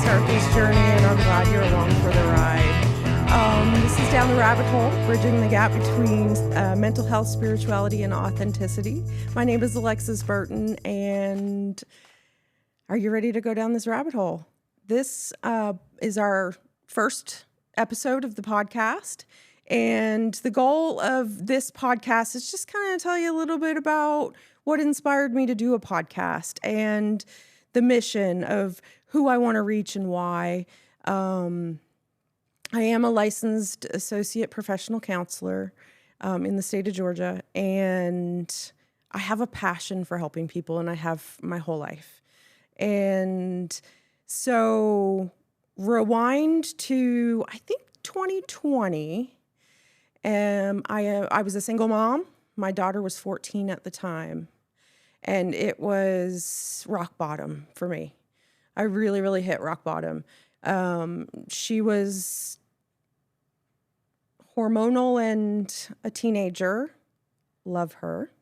start this journey, and I'm glad you're along for the ride. This is Down the Rabbit Hole, bridging the gap between mental health, spirituality, and authenticity. My name is Alexis Burton, and are you ready to go down this rabbit hole? This is our first episode of the podcast, and the goal of this podcast is just kind of tell you a little bit about what inspired me to do a podcast and the mission of who I want to reach and why. I am a licensed associate professional counselor in the state of Georgia, and I have a passion for helping people, and I have my whole life. And so rewind to, I think, 2020. I was a single mom. My daughter was 14 at the time, and it was rock bottom for me. I really, really hit rock bottom. She was hormonal and a teenager. Love her.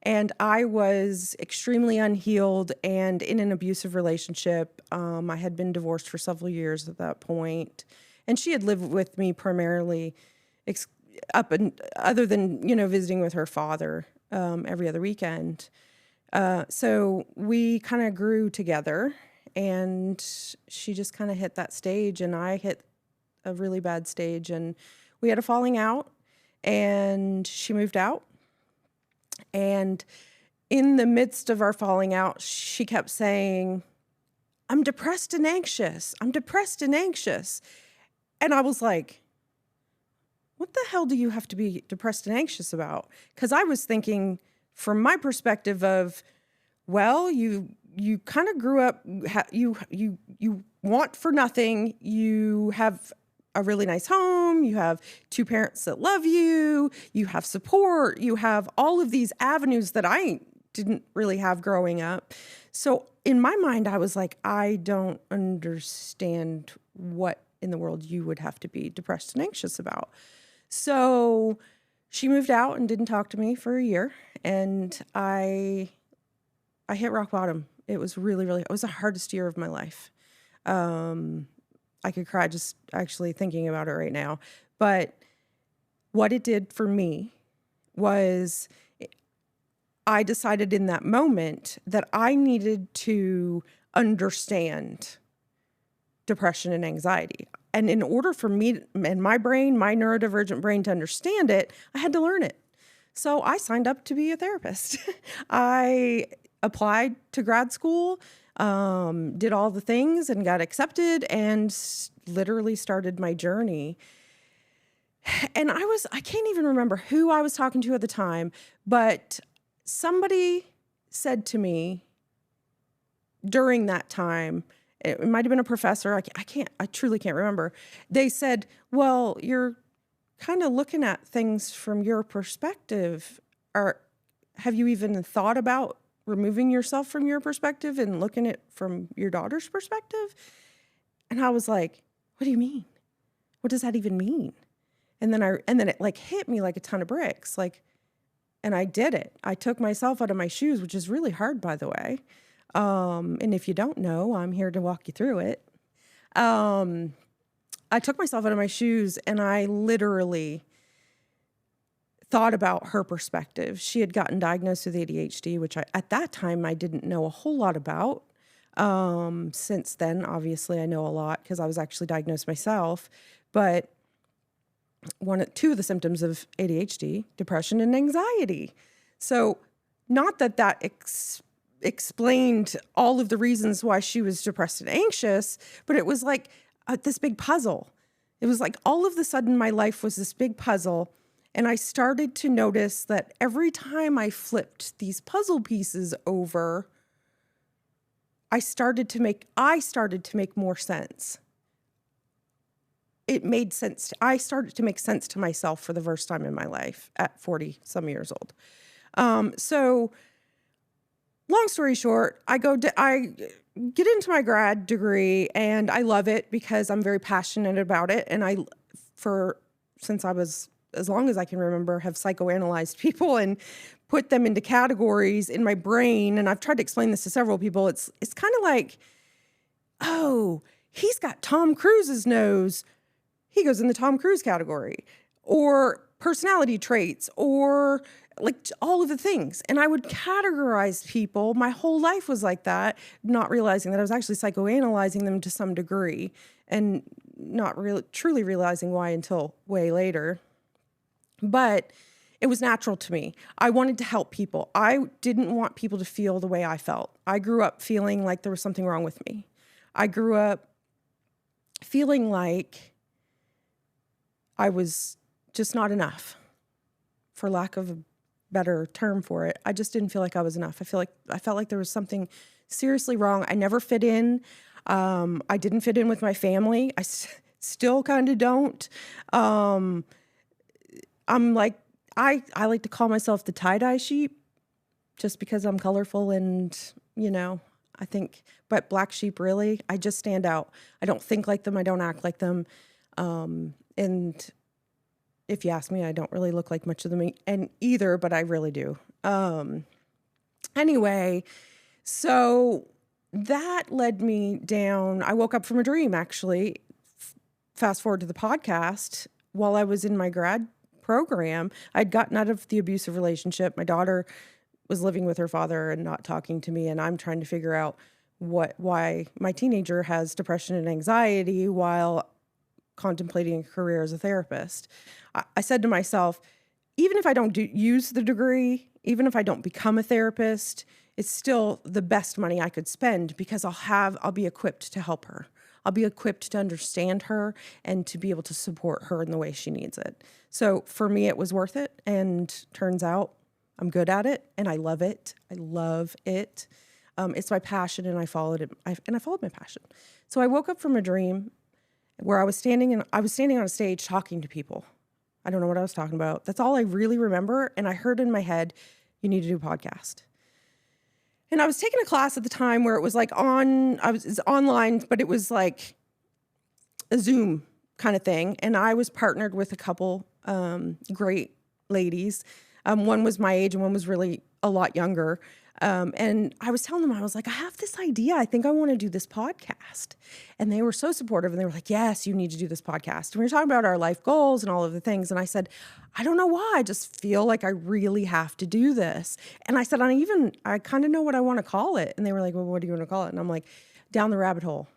And I was extremely unhealed and in an abusive relationship. I had been divorced for several years at that point, and she had lived with me primarily other than, visiting with her father every other weekend. So we kind of grew together, and she just kind of hit that stage, and I hit a really bad stage, and we had a falling out, and she moved out. And in the midst of our falling out, she kept saying, I'm depressed and anxious. I'm depressed and anxious. And I was like, what the hell do you have to be depressed and anxious about? Because I was thinking from my perspective of, well, you kind of grew up, you want for nothing. You have a really nice home. You have two parents that love you. You have support. You have all of these avenues that I didn't really have growing up. So in my mind, I was like, I don't understand what in the world you would have to be depressed and anxious about. So she moved out and didn't talk to me for a year, and I hit rock bottom. It was it was the hardest year of my life. I could cry just actually thinking about it right now. But what it did for me was I decided in that moment that I needed to understand depression and anxiety. And in order for me and my brain, my neurodivergent brain, to understand it, I had to learn it. So I signed up to be a therapist. I applied to grad school, did all the things and got accepted, and literally started my journey. And I can't even remember who I was talking to at the time, but somebody said to me during that time, it might have been a professor, I truly can't remember. They said, well, you're kind of looking at things from your perspective. Or have you even thought about removing yourself from your perspective and looking at it from your daughter's perspective? And I was like, what do you mean? What does that even mean? And then it like hit me like a ton of bricks. And I did it. I took myself out of my shoes, which is really hard, by the way. And if you don't know, I'm here to walk you through it. I took myself out of my shoes, and I literally thought about her perspective. She had gotten diagnosed with ADHD, which at that time I didn't know a whole lot about. Since then, obviously, I know a lot because I was actually diagnosed myself. But two of the symptoms of ADHD, depression and anxiety. So not that explained all of the reasons why she was depressed and anxious, but it was like this big puzzle. It was like all of a sudden my life was this big puzzle. And I started to notice that every time I flipped these puzzle pieces over, I started to make more sense. It made sense. I started to make sense to myself for the first time in my life at 40 some years old. So long story short, I get into my grad degree, and I love it because I'm very passionate about it. And since I was, as long as I can remember, have psychoanalyzed people and put them into categories in my brain. And I've tried to explain this to several people. It's kind of like, oh, he's got Tom Cruise's nose. He goes in the Tom Cruise category, or personality traits, or like all of the things. And I would categorize people. My whole life was like that, not realizing that I was actually psychoanalyzing them to some degree and not really truly realizing why until way later. But it was natural to me. I wanted to help people. I didn't want people to feel the way I felt. I grew up feeling like there was something wrong with me. I grew up feeling like I was just not enough, for lack of a better term for it. I just didn't feel like I was enough. I felt like there was something seriously wrong. I never fit in. I didn't fit in with my family. Still kind of don't. I'm like, I like to call myself the tie-dye sheep just because I'm colorful and, I think, but black sheep, really, I just stand out. I don't think like them. I don't act like them. And if you ask me, I don't really look like much of them either, but I really do. Anyway, so that led me down. I woke up from a dream, actually. Fast forward to the podcast. While I was in my grad program, I'd gotten out of the abusive relationship. My daughter was living with her father and not talking to me, and I'm trying to figure out why my teenager has depression and anxiety while contemplating a career as a therapist. I said to myself, even if I don't use the degree, even if I don't become a therapist, it's still the best money I could spend because I'll be equipped to help her. I'll be equipped to understand her and to be able to support her in the way she needs it. So for me, it was worth it. And turns out I'm good at it and I love it. I love it. It's my passion and I followed it. I followed my passion. So I woke up from a dream where I was standing on a stage talking to people. I don't know what I was talking about. That's all I really remember. And I heard in my head, you need to do a podcast. And I was taking a class at the time where it was like it's online, but it was like a Zoom kind of thing. And I was partnered with a couple great ladies. One was my age and one was really a lot younger. And I was telling them, I was like, I have this idea. I think I want to do this podcast. And they were so supportive and they were like, yes, you need to do this podcast. And we were talking about our life goals and all of the things. And I said, I don't know why. I just feel like I really have to do this. And I said, I kind of know what I want to call it. And they were like, well, what do you want to call it? And I'm like, Down the Rabbit Hole.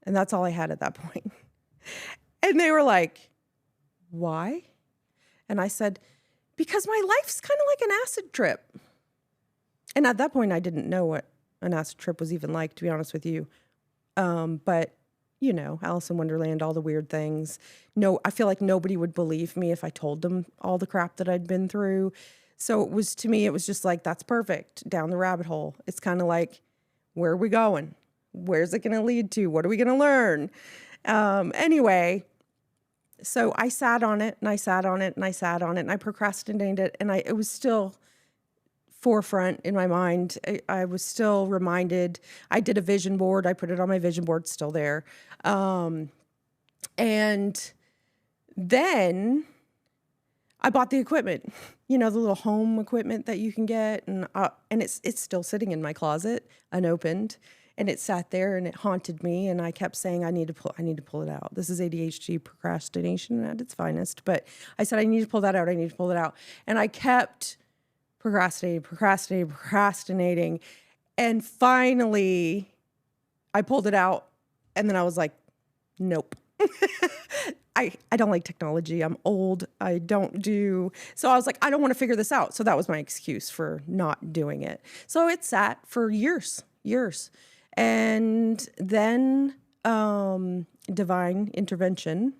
And that's all I had at that point. And they were like, why? And I said, because my life's kind of like an acid trip. And at that point, I didn't know what an acid trip was even like, to be honest with you. But, Alice in Wonderland, all the weird things. No, I feel like nobody would believe me if I told them all the crap that I'd been through. So to me, it was just like, that's perfect. Down the rabbit hole. It's kind of like, where are we going? Where's it going to lead to? What are we going to learn? Anyway, so I sat on it and I sat on it and I sat on it and I procrastinated it. And it was still forefront in my mind. I was still reminded. I did a vision board. I put it on my vision board, still there. And then I bought the equipment, the little home equipment that you can get. And it's still sitting in my closet, unopened. And it sat there and it haunted me. And I kept saying, I need to pull it out. This is ADHD procrastination at its finest. But I said, I need to pull that out. I need to pull it out. And I kept procrastinating. And finally, I pulled it out. And then I was like, nope. I don't like technology. I'm old. I don't do. So I was like, I don't want to figure this out. So that was my excuse for not doing it. So it sat for years. And then divine intervention,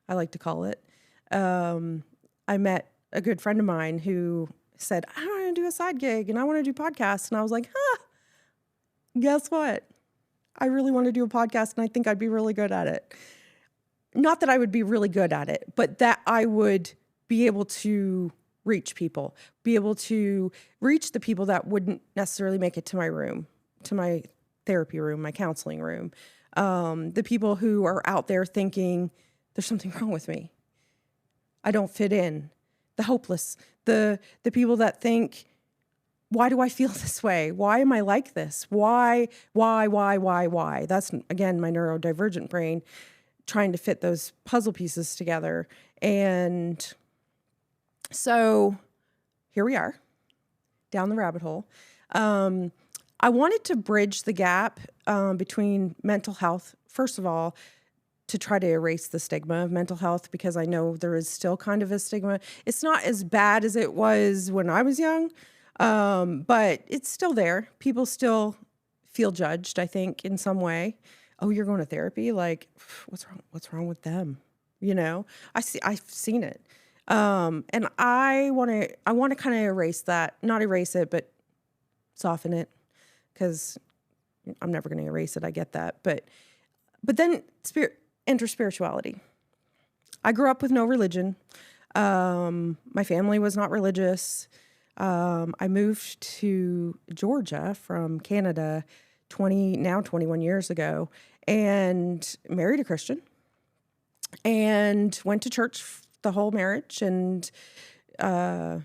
I like to call it. I met a good friend of mine who said, I want to do a side gig and I want to do podcasts. And I was like, guess what? I really want to do a podcast and I think I'd be really good at it. Not that I would be really good at it, but that I would be able to reach people, be able to reach the people that wouldn't necessarily make it to my room, to my therapy room, my counseling room. The people who are out there thinking there's something wrong with me. I don't fit in. The hopeless, the people that think why do I feel this way? Why am I like this? Why? That's, again, my neurodivergent brain trying to fit those puzzle pieces together. And so here we are, down the rabbit hole. I wanted to bridge the gap between mental health, first of all, to try to erase the stigma of mental health, because I know there is still kind of a stigma. It's not as bad as it was when I was young, but it's still there. People still feel judged, I think, in some way. Oh, you're going to therapy? Like, what's wrong with them? You know, I've seen it. And I want to kind of erase that, not erase it, but soften it, because I'm never going to erase it. I get that. But then enter spirituality. I grew up with no religion. My family was not religious. I moved to Georgia from Canada 21 years ago, and married a Christian, and went to church the whole marriage. And there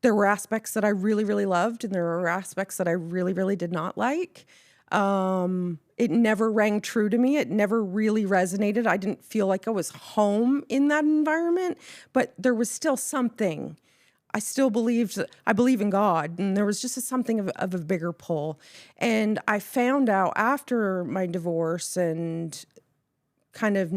were aspects that I really, really loved, and there were aspects that I really, really did not like. It never rang true to me. It never really resonated. I didn't feel like I was home in that environment, but there was still something. I still I believe in God, and there was just something of a bigger pull. And I found out after my divorce and kind of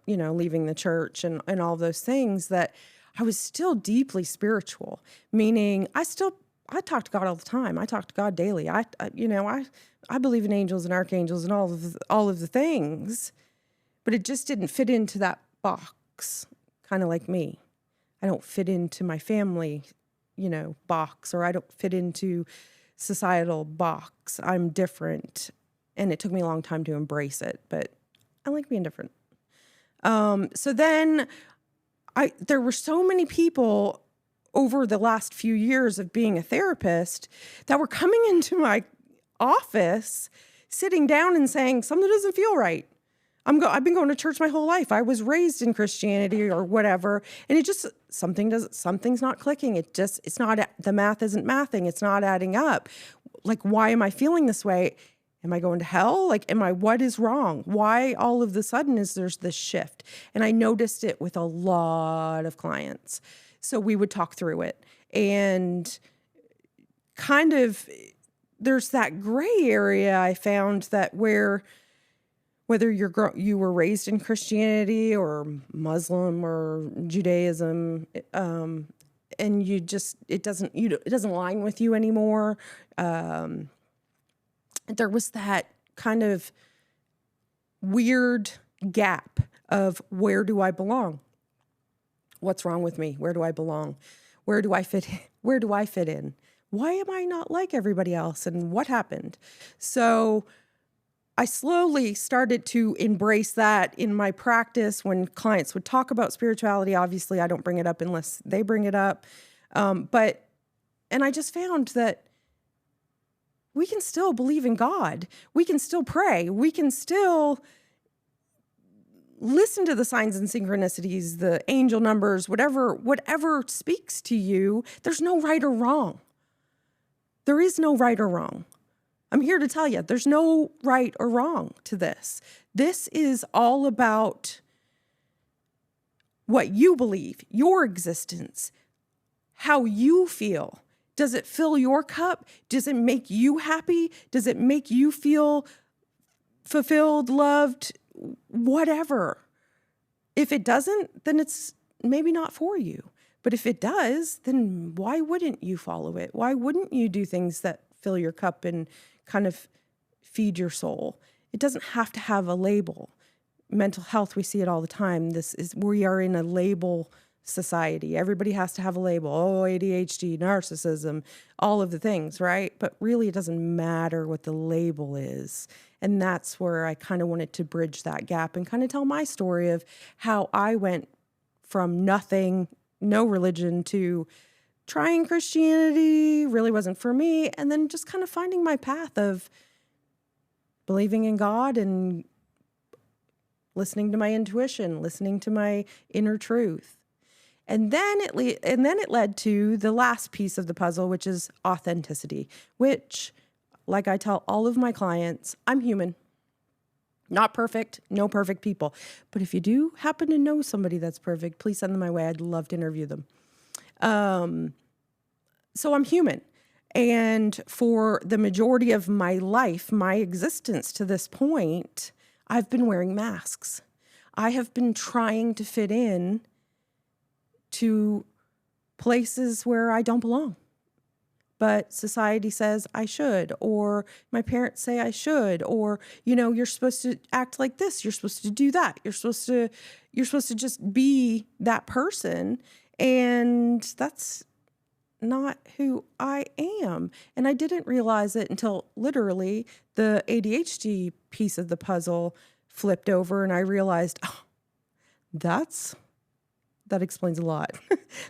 leaving the church and all those things, that I was still deeply spiritual, meaning I talk to God all the time. I talk to God daily. I believe in angels and archangels and all of the things, but it just didn't fit into that box, kind of like me. I don't fit into my family, box, or I don't fit into societal box. I'm different, and it took me a long time to embrace it, but I like being different. So then there were so many people over the last few years of being a therapist that were coming into my office, sitting down and saying, something doesn't feel right. I've been going to church my whole life. I was raised in Christianity or whatever. And it just, something's not clicking. It's not, the math isn't mathing. It's not adding up. Like, why am I feeling this way? Am I going to hell? Like, what is wrong? Why all of the sudden there's this shift? And I noticed it with a lot of clients. So we would talk through it, and kind of there's that gray area I found, that whether you were raised in Christianity or Muslim or Judaism, and it doesn't align with you anymore. There was that kind of weird gap of, where do I belong? What's wrong with me? Where do I belong? Where do I fit in? Where do I fit in? Why am I not like everybody else? And what happened? So I slowly started to embrace that in my practice. When clients would talk about spirituality, obviously I don't bring it up unless they bring it up. And I just found that we can still believe in God. We can still pray. We can still listen to the signs and synchronicities, the angel numbers, whatever speaks to you. There's no right or wrong. There is no right or wrong. I'm here to tell you, there's no right or wrong to this. This is all about what you believe, your existence, how you feel. Does it fill your cup? Does it make you happy? Does it make you feel fulfilled, loved, whatever? If it doesn't, then it's maybe not for you. But if it does, then why wouldn't you follow it? Why wouldn't you do things that fill your cup and kind of feed your soul? It doesn't have to have a label. Mental health, we see it all the time. We are in a label society. Everybody has to have a label. Oh, ADHD, narcissism, all of the things, right? But really, it doesn't matter what the label is. And that's where I kind of wanted to bridge that gap and kind of tell my story of how I went from nothing, no religion, to trying Christianity, really wasn't for me, and then just kind of finding my path of believing in God and listening to my intuition, listening to my inner truth. And then it led to the last piece of the puzzle, which is authenticity, which, like I tell all of my clients, I'm human. Not perfect, no perfect people. But if you do happen to know somebody that's perfect, please send them my way. I'd love to interview them. So I'm human. And for the majority of my life, my existence to this point, I've been wearing masks. I have been trying to fit in to places where I don't belong. But society says I should, or my parents say I should, or, you're supposed to act like this. You're supposed to do that. You're supposed to just be that person. And that's not who I am. And I didn't realize it until literally the ADHD piece of the puzzle flipped over and I realized, that explains a lot.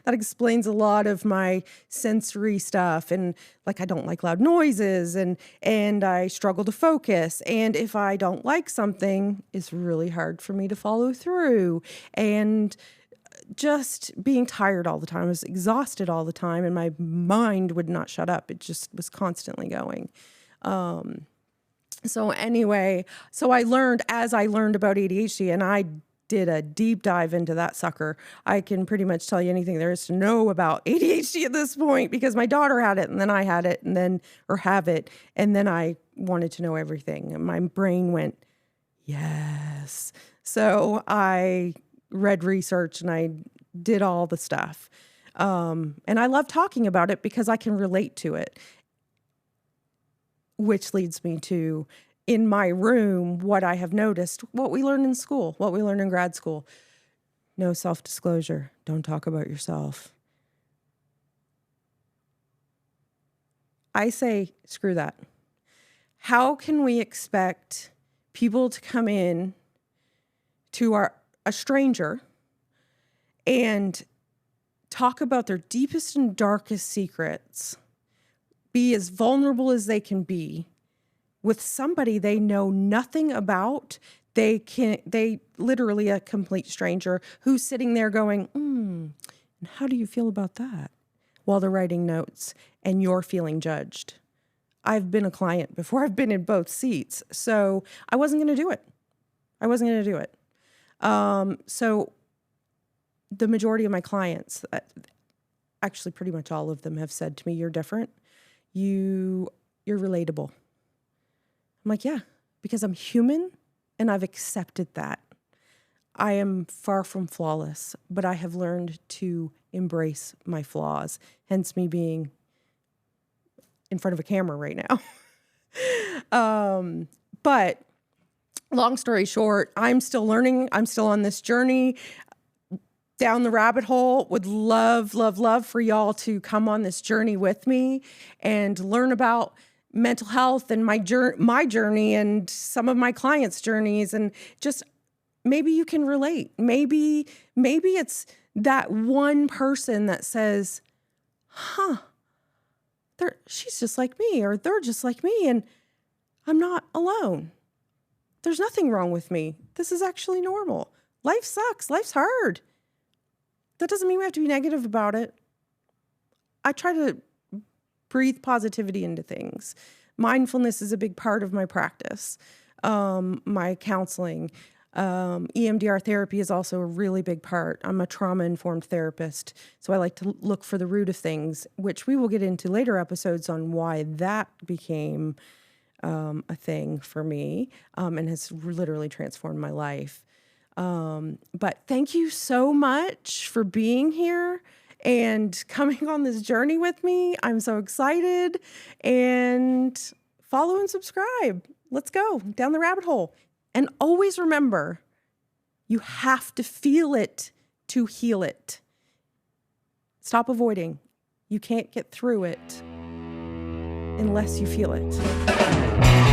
That explains a lot of my sensory stuff. And like, I don't like loud noises and I struggle to focus. And if I don't like something, it's really hard for me to follow through. And just being tired all the time. I was exhausted all the time and my mind would not shut up. It just was constantly going. So anyway, I learned about ADHD and I did a deep dive into that sucker. I can pretty much tell you anything there is to know about ADHD at this point because my daughter had it and then I had it and then I wanted to know everything. And my brain went, yes. So I read research and I did all the stuff. And I love talking about it because I can relate to it, which leads me to, in my room, what I have noticed, what we learn in school, what we learn in grad school. No self-disclosure. Don't talk about yourself. I say, screw that. How can we expect people to come in to a stranger and talk about their deepest and darkest secrets, be as vulnerable as they can be with somebody they know nothing about? They literally a complete stranger who's sitting there going, and how do you feel about that? While they're writing notes and you're feeling judged. I've been a client before. I've been in both seats. So I wasn't going to do it. So the majority of my clients, actually pretty much all of them, have said to me, you're different. You're relatable. I'm like, yeah, because I'm human and I've accepted that. I am far from flawless, but I have learned to embrace my flaws, hence me being in front of a camera right now. But long story short, I'm still learning. I'm still on this journey down the rabbit hole. Would love, love, love for y'all to come on this journey with me and learn about mental health and my journey and some of my clients' journeys. And just maybe you can relate. Maybe it's that one person that says, she's just like me, or they're just like me, and I'm not alone. There's nothing wrong with me. This is actually normal. Life sucks. Life's hard. That doesn't mean we have to be negative about it. I try to breathe positivity into things. Mindfulness is a big part of my practice. My counseling, EMDR therapy is also a really big part. I'm a trauma-informed therapist, so I like to look for the root of things, which we will get into later episodes on why that became a thing for me and has literally transformed my life. But thank you so much for being here and coming on this journey with me. I'm so excited. And follow and subscribe. Let's go down the rabbit hole. And always remember, you have to feel it to heal it. Stop avoiding. You can't get through it unless you feel it.